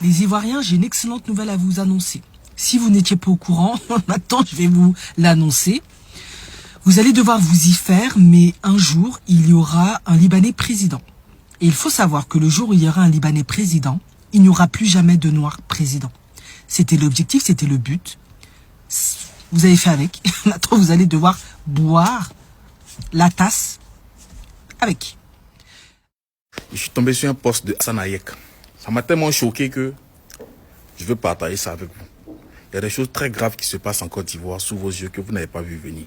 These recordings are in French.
Les Ivoiriens, j'ai une excellente nouvelle à vous annoncer. Si vous n'étiez pas au courant, maintenant je vais vous l'annoncer. Vous allez devoir vous y faire, mais un jour, il y aura un Libanais président. Et il faut savoir que le jour où il y aura un Libanais président, il n'y aura plus jamais de Noir président. C'était l'objectif, c'était le but. Vous avez fait avec. Maintenant, vous allez devoir boire la tasse avec. Je suis tombé sur un post de Hassan Hayek. Ça m'a tellement choqué que je veux partager ça avec vous. Il y a des choses très graves qui se passent en Côte d'Ivoire sous vos yeux que vous n'avez pas vu venir.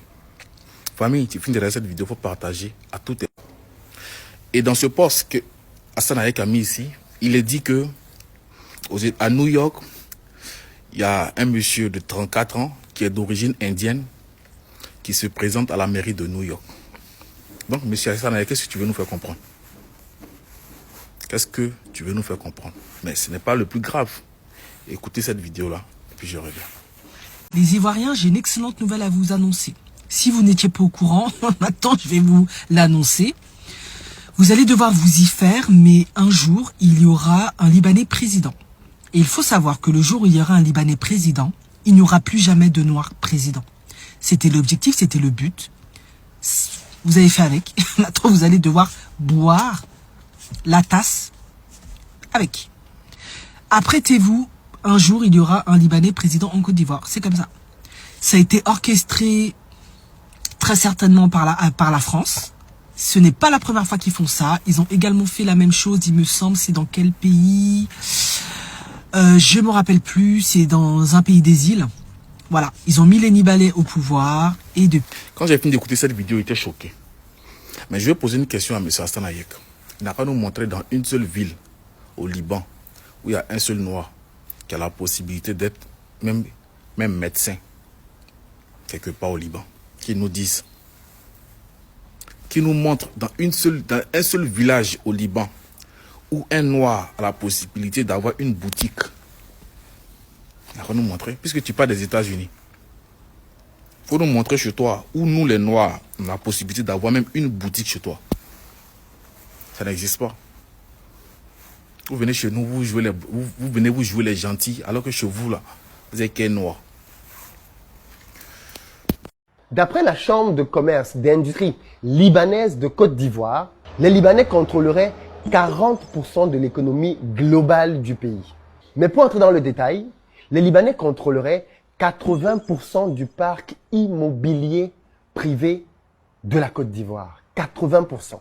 Famille, tu finis de regarder cette vidéo, il faut partager à tout. Et dans ce post que Hassan Hayek a mis ici, il est dit que à New York, il y a un monsieur de 34 ans qui est d'origine indienne qui se présente à la mairie de New York. Donc, monsieur Hassan Hayek, qu'est-ce que tu veux nous faire comprendre? Qu'est-ce que tu veux nous faire comprendre? Mais ce n'est pas le plus grave. Écoutez cette vidéo-là, puis je reviens. Les Ivoiriens, j'ai une excellente nouvelle à vous annoncer. Si vous n'étiez pas au courant, maintenant je vais vous l'annoncer. Vous allez devoir vous y faire, mais un jour, il y aura un Libanais président. Et il faut savoir que le jour où il y aura un Libanais président, il n'y aura plus jamais de Noir président. C'était l'objectif, c'était le but. Vous avez fait avec. Maintenant, vous allez devoir boire la tasse avec. Apprêtez-vous, un jour, il y aura un Libanais président en Côte d'Ivoire. C'est comme ça. Ça a été orchestré très certainement par la France. Ce n'est pas la première fois qu'ils font ça. Ils ont également fait la même chose, il me semble. C'est dans quel pays? Je me rappelle plus. C'est dans un pays des îles. Voilà. Ils ont mis les Libanais au pouvoir. Et depuis... Quand j'ai fini d'écouter cette vidéo, il était choqué. Mais je vais poser une question à M. Hassan Hayek. Il n'a pas nous montrer dans une seule ville au Liban où il y a un seul noir qui a la possibilité d'être même médecin quelque part au Liban. Qu'ils nous disent. Qui nous montre dans un seul village au Liban où un noir a la possibilité d'avoir une boutique. Il va nous montrer, puisque tu parles des États-Unis. Il faut nous montrer chez toi où nous les noirs on a la possibilité d'avoir même une boutique chez toi. Ça n'existe pas. Vous venez chez nous, vous venez vous jouer les gentils, alors que chez vous là, vous êtes qu'un noir. D'après la Chambre de commerce d'industrie libanaise de Côte d'Ivoire, les Libanais contrôleraient 40% de l'économie globale du pays. Mais pour entrer dans le détail, les Libanais contrôleraient 80% du parc immobilier privé de la Côte d'Ivoire. 80%.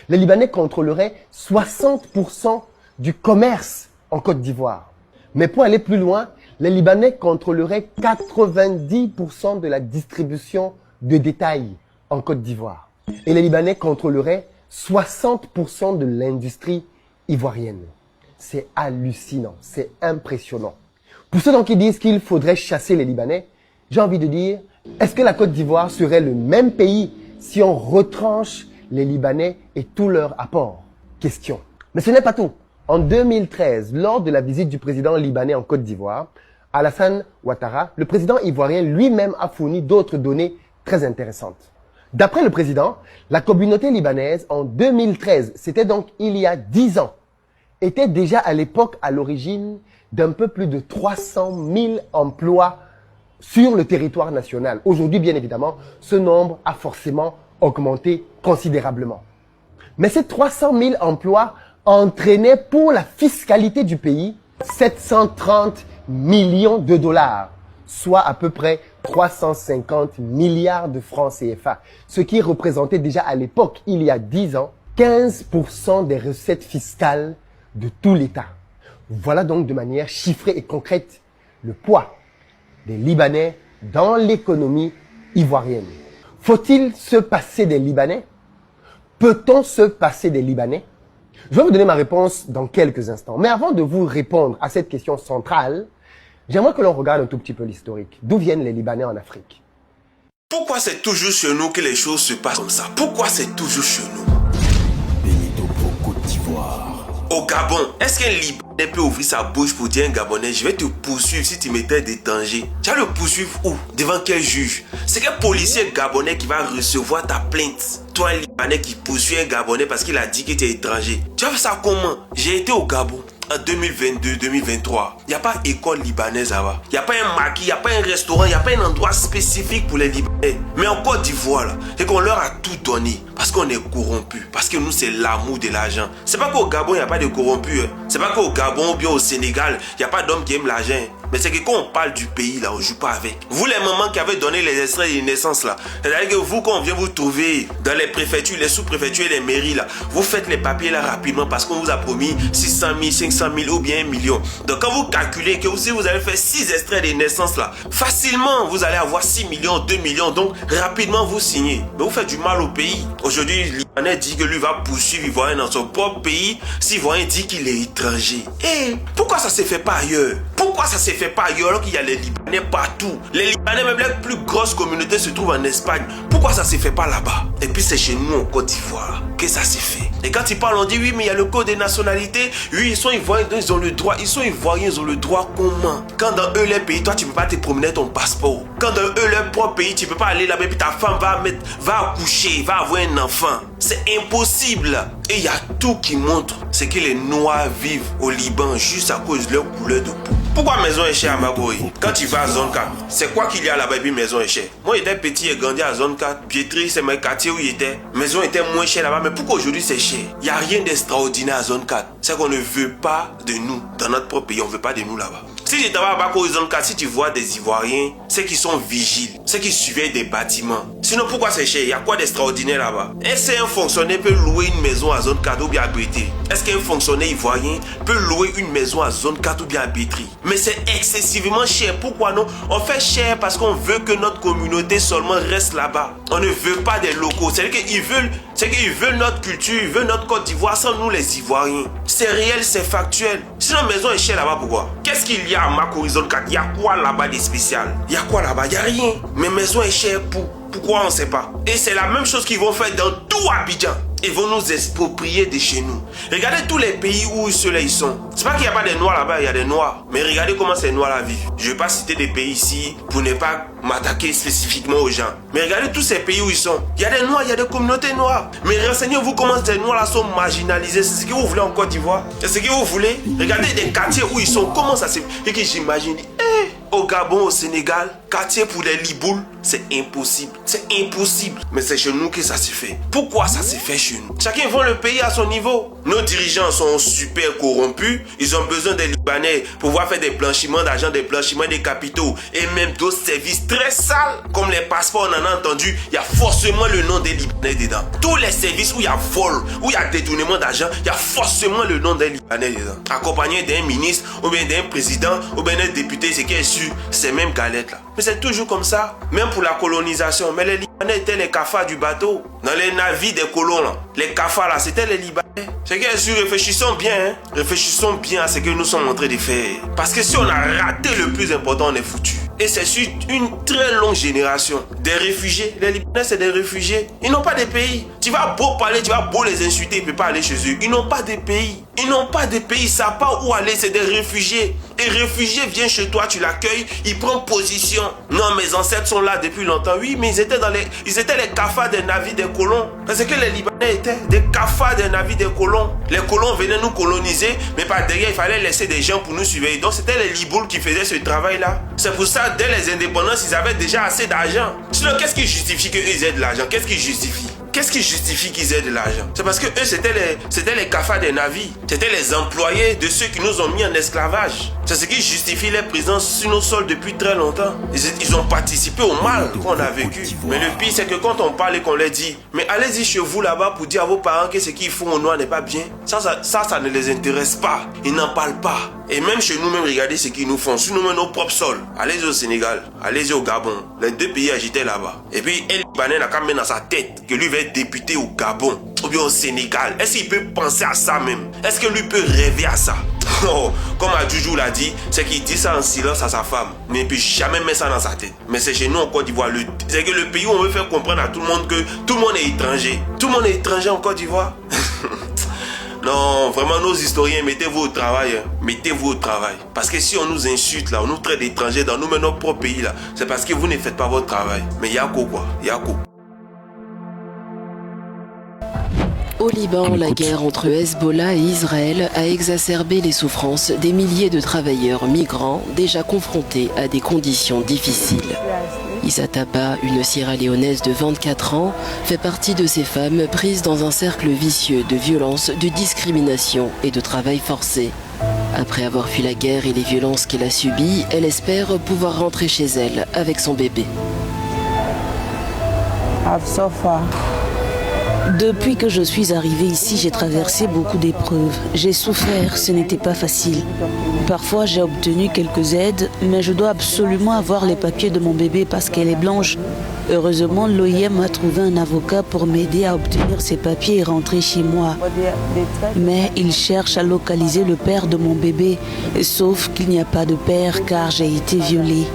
Les Libanais contrôleraient 60% du commerce en Côte d'Ivoire. Mais pour aller plus loin, les Libanais contrôleraient 90% de la distribution de détail en Côte d'Ivoire. Et les Libanais contrôleraient 60% de l'industrie ivoirienne. C'est hallucinant, c'est impressionnant. Pour ceux donc qui disent qu'il faudrait chasser les Libanais, j'ai envie de dire, est-ce que la Côte d'Ivoire serait le même pays si on retranche les Libanais et tout leur apport? Question. Mais ce n'est pas tout. En 2013, lors de la visite du président libanais en Côte d'Ivoire, Alassane Ouattara, le président ivoirien lui-même a fourni d'autres données très intéressantes. D'après le président, la communauté libanaise en 2013, c'était donc il y a 10 ans, était déjà à l'époque à l'origine d'un peu plus de 300 000 emplois sur le territoire national. Aujourd'hui, bien évidemment, ce nombre a forcément augmenté considérablement. Mais ces 300 000 emplois entraînaient pour la fiscalité du pays 730 millions de dollars, soit à peu près 350 milliards de francs CFA, ce qui représentait déjà à l'époque, il y a 10 ans, 15% des recettes fiscales de tout l'État. Voilà donc de manière chiffrée et concrète le poids des Libanais dans l'économie ivoirienne. Faut-il se passer des Libanais? Peut-on se passer des Libanais? Je vais vous donner ma réponse dans quelques instants. Mais avant de vous répondre à cette question centrale, j'aimerais que l'on regarde un tout petit peu l'historique. D'où viennent les Libanais en Afrique? Pourquoi c'est toujours chez nous que les choses se passent comme ça? Pourquoi c'est toujours chez nous? Benito pour Côte d'Ivoire. Au Gabon, est-ce qu'un Libanais peut ouvrir sa bouche pour dire à un Gabonais, je vais te poursuivre si tu mettais des dangers? Tu vas le poursuivre où? Devant quel juge? C'est quel policier gabonais qui va recevoir ta plainte? Toi, un Libanais qui poursuit un Gabonais parce qu'il a dit que tu es étranger. Tu as fait ça comment? J'ai été au Gabon. en 2022-2023, il n'y a pas école libanaise là-bas. Il n'y a pas un maquis, il n'y a pas un restaurant, il n'y a pas un endroit spécifique pour les Libanais. Mais en Côte d'Ivoire, là, c'est qu'on leur a tout donné parce qu'on est corrompus. Parce que nous, c'est l'amour de l'argent. C'est pas qu'au Gabon, il n'y a pas de corrompus. Hein. C'est pas qu'au Gabon ou bien au Sénégal, il n'y a pas d'hommes qui aiment l'argent. Mais c'est que quand on parle du pays, là, on ne joue pas avec. Vous, les mamans qui avez donné les extraits de naissance, là, c'est-à-dire que vous, quand on vient vous trouver dans les préfectures, les sous-préfectures et les mairies, là, vous faites les papiers là rapidement parce qu'on vous a promis 600 000, 500 000 ou bien 1 million. Donc, quand vous calculez que si vous avez fait 6 extraits de naissance, là, facilement, vous allez avoir 6 millions, 2 millions. Donc, rapidement, vous signez. Mais vous faites du mal au pays. Aujourd'hui, le Libanais dit que lui va poursuivre Ivoirien dans son propre pays si Ivoirien dit qu'il est étranger. Et pourquoi ça ne se fait pas ailleurs? Pourquoi ça ne se fait pas ailleurs alors qu'il y a les Libanais partout? Les Libanais, même les plus grosses communautés se trouvent en Espagne. Pourquoi ça ne se fait pas là-bas? Et puis c'est chez nous en Côte d'Ivoire que ça s'est fait. Et quand ils parlent, on dit oui, mais il y a le code des nationalités. Oui, ils sont Ivoiriens, donc ils ont le droit. Ils sont Ivoiriens, ils ont le droit comment? Quand dans eux, les pays, toi, tu ne peux pas te promener ton passeport. Quand dans eux, leur propre pays, tu ne peux pas aller là-bas et puis ta femme va accoucher, va avoir un enfant. C'est impossible. Et il y a tout qui montre ce que les Noirs vivent au Liban juste à cause de leur couleur de peau. Pourquoi maison est chère à Magori? Quand tu vas à zone 4, c'est quoi qu'il y a là-bas et puis maison est chère? Moi, j'étais petit et grandi à zone 4. Pietri, c'est mon quartier où il était. Maison était moins chère là-bas. Mais pourquoi aujourd'hui c'est cher? Il n'y a rien d'extraordinaire à zone 4. C'est qu'on ne veut pas de nous. Dans notre propre pays, on ne veut pas de nous là-bas. Si tu vas à Bako zone 4, si tu vois des Ivoiriens, c'est qu'ils sont vigiles. C'est qu'ils surveillent des bâtiments. Sinon, pourquoi c'est cher? Il y a quoi d'extraordinaire là-bas? Est-ce qu'un fonctionnaire peut louer une maison à zone 4 ou bien à Bétri? Est-ce qu'un fonctionnaire ivoirien peut louer une maison à zone 4 ou bien à Bétri? Mais c'est excessivement cher. Pourquoi non? On fait cher parce qu'on veut que notre communauté seulement reste là-bas. On ne veut pas des locaux. C'est-à-dire qu'ils veulent notre culture, ils veulent notre Côte d'Ivoire sans nous les Ivoiriens. C'est réel, c'est factuel. Sinon, la maison est chère là-bas, pourquoi? Qu'est-ce qu'il y a à Makori zone 4? Il y a quoi là-bas de spécial? Il y a quoi là-bas? Il n'y a rien. Mais maison est chère pourquoi on ne sait pas? Et c'est la même chose qu'ils vont faire dans tout Abidjan. Ils vont nous exproprier de chez nous. Regardez tous les pays où ceux-là ils sont. C'est pas qu'il n'y a pas des noirs là-bas, il y a des noirs. Mais regardez comment ces noirs là vivent. Je ne vais pas citer des pays ici pour ne pas m'attaquer spécifiquement aux gens. Mais regardez tous ces pays où ils sont. Il y a des noirs, il y a des communautés noires. Mais renseignez-vous comment ces noirs là sont marginalisés. C'est ce que vous voulez en Côte d'Ivoire? C'est ce que vous voulez? Regardez des quartiers où ils sont. Comment ça se fait? Et que j'imagine, au Gabon, au Sénégal, quartier pour les Liboules, c'est impossible. C'est impossible. Mais c'est chez nous que ça se fait. Pourquoi ça se fait chez nous? Chacun vend le pays à son niveau. Nos dirigeants sont super corrompus. Ils ont besoin des Libanais pour pouvoir faire des blanchiments d'argent, des blanchiments des capitaux et même d'autres services très sales. Comme les passeports, on en a entendu, il y a forcément le nom des Libanais dedans. Tous les services où il y a vol, où il y a détournement d'argent, il y a forcément le nom des Libanais dedans. Accompagné d'un ministre ou bien d'un président ou bien d'un député, c'est qui est sûr, ces mêmes galettes là. Mais c'est toujours comme ça. Même pour la colonisation. Mais les Libanais étaient les cafards du bateau. Dans les navires des colons là. Les cafards là, c'était les Libanais. C'est que sûr, réfléchissons bien. Hein? Réfléchissons bien à ce que nous sommes en train de faire. Parce que si on a raté le plus important, on est foutu. Et c'est sur une très longue génération. Des réfugiés. Les Libanais, c'est des réfugiés. Ils n'ont pas de pays. Tu vas beau parler, tu vas beau les insulter, ils ne peuvent pas aller chez eux. Ils n'ont pas de pays. Ils n'ont pas de pays, ils ne savent pas où aller, c'est des réfugiés. Et réfugié vient chez toi, tu l'accueilles, il prend position. Non, mes ancêtres sont là depuis longtemps. Oui, mais ils étaient les cafards des navires des colons. Parce que les Libanais étaient des cafards des navires des colons. Les colons venaient nous coloniser, mais par derrière, il fallait laisser des gens pour nous surveiller. Donc, c'était les Liboules qui faisaient ce travail-là. C'est pour ça, dès les indépendances, ils avaient déjà assez d'argent. Sinon, qu'est-ce qui justifie qu'eux aient de l'argent? Qu'est-ce qui justifie? Qu'est-ce qui justifie qu'ils aient de l'argent? C'est parce que eux, c'était les cafards des navires. C'était les employés de ceux qui nous ont mis en esclavage. C'est ce qui justifie leur présence sur nos sols depuis très longtemps. Ils ont participé au mal qu'on a vécu. Mais le pire, c'est que quand on parle et qu'on leur dit, mais allez-y chez vous là-bas pour dire à vos parents que ce qu'ils font au noir n'est pas bien, ça ne les intéresse pas. Ils n'en parlent pas. Et même chez nous-mêmes, regardez ce qu'ils nous font sur nous-mêmes, nos propres sols. Allez-y au Sénégal, allez-y au Gabon. Les deux pays agitaient là-bas. Et puis, El Libanais n'a qu'à mettre dans sa tête que lui va être député au Gabon ou bien au Sénégal. Est-ce qu'il peut penser à ça même? Est-ce que lui peut rêver à ça? Oh, comme Adjoujou l'a dit, c'est qu'il dit ça en silence à sa femme. Mais il ne peut jamais mettre ça dans sa tête. Mais c'est chez nous en Côte d'Ivoire. C'est que le pays où on veut faire comprendre à tout le monde que tout le monde est étranger. Tout le monde est étranger en Côte d'Ivoire. Non, vraiment, nos historiens, mettez-vous au travail. Hein. Mettez-vous au travail. Parce que si on nous insulte, là, on nous traite d'étrangers dans notre propre pays, là, c'est parce que vous ne faites pas votre travail. Mais Yako, quoi. Yako. Au Liban, la guerre entre Hezbollah et Israël a exacerbé les souffrances des milliers de travailleurs migrants déjà confrontés à des conditions difficiles. Issa Taba, une Sierra-Léonaise de 24 ans, fait partie de ces femmes prises dans un cercle vicieux de violence, de discrimination et de travail forcé. Après avoir fui la guerre et les violences qu'elle a subies, elle espère pouvoir rentrer chez elle avec son bébé. Depuis que je suis arrivée ici, j'ai traversé beaucoup d'épreuves. J'ai souffert, ce n'était pas facile. Parfois, j'ai obtenu quelques aides, mais je dois absolument avoir les papiers de mon bébé parce qu'elle est blanche. Heureusement, l'OIM a trouvé un avocat pour m'aider à obtenir ces papiers et rentrer chez moi. Mais il cherche à localiser le père de mon bébé, sauf qu'il n'y a pas de père car j'ai été violée.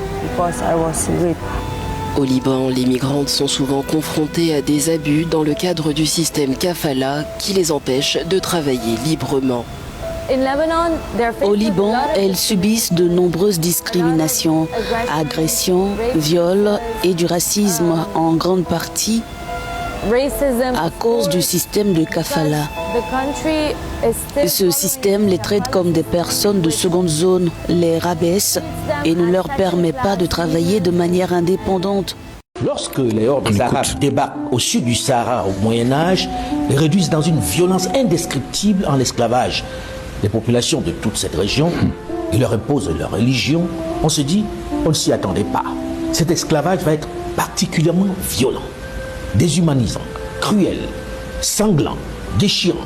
Au Liban, les migrantes sont souvent confrontées à des abus dans le cadre du système kafala qui les empêche de travailler librement. Au Liban, elles subissent de nombreuses discriminations, agressions, viols et du racisme en grande partie à cause du système de kafala. Ce système les traite comme des personnes de seconde zone, les rabaisse et ne leur permet pas de travailler de manière indépendante. Lorsque les hordes arabes débarquent au sud du Sahara au Moyen-Âge, les réduisent dans une violence indescriptible en esclavage. Les populations de toute cette région, ils leur imposent leur religion. On se dit, on ne s'y attendait pas. Cet esclavage va être particulièrement violent, déshumanisant, cruel, sanglant, déchirant,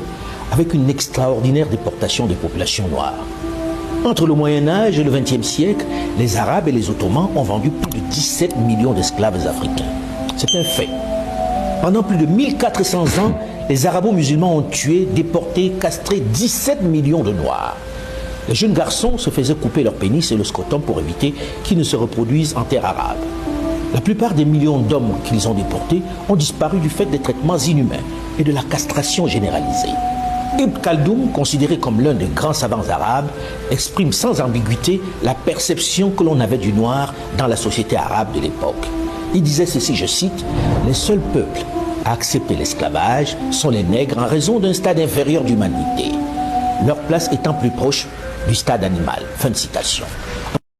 avec une extraordinaire déportation des populations noires. Entre le Moyen-Âge et le XXe siècle, les Arabes et les Ottomans ont vendu plus de 17 millions d'esclaves africains. C'est un fait. Pendant plus de 1400 ans, les arabo-musulmans ont tué, déporté, castré 17 millions de Noirs. Les jeunes garçons se faisaient couper leur pénis et le scrotum pour éviter qu'ils ne se reproduisent en terre arabe. La plupart des millions d'hommes qu'ils ont déportés ont disparu du fait des traitements inhumains et de la castration généralisée. Ibn Khaldoun, considéré comme l'un des grands savants arabes, exprime sans ambiguïté la perception que l'on avait du noir dans la société arabe de l'époque. Il disait ceci, je cite, « Les seuls peuples à accepter l'esclavage sont les nègres en raison d'un stade inférieur d'humanité, leur place étant plus proche du stade animal. » Fin de citation.